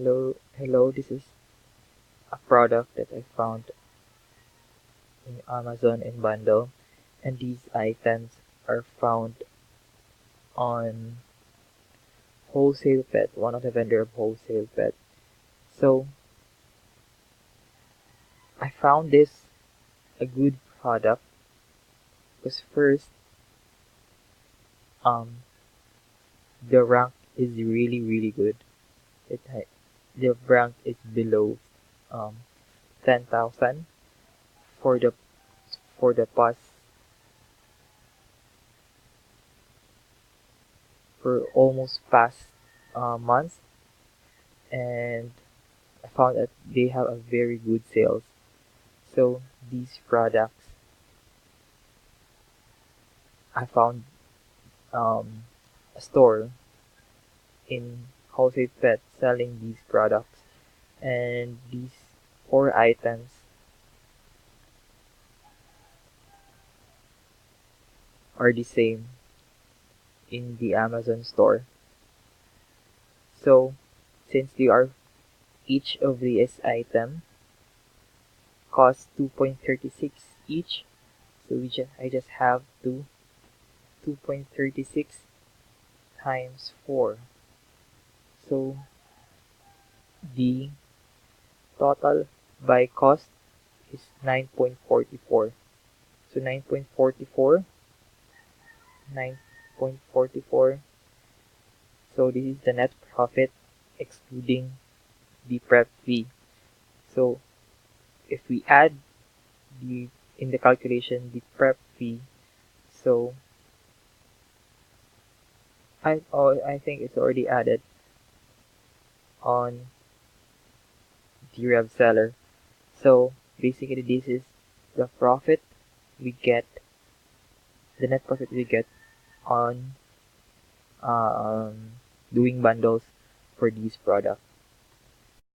Hello, this is a product that I found in Amazon in bundle, and these items are found on Wholesalepet, one of the vendor of Wholesalepet. So I found this a good product because first, um, the rank is really good. The rank is below 10,000 for the past for almost past months, and I found that they have a very good sales. So these products, I found a store in Wholesalepet selling these products, and these four items are the same in the Amazon store. So since they are each of these item cost 2.36 each, so I just have to 2.36 times 4. So the total by cost is 9.44. So 9.44. So this is the net profit excluding the prep fee. So if we add the in the calculation the prep fee, so I think it's already added on the rev seller. So basically this is the profit we get, the net profit we get on doing bundles for these products.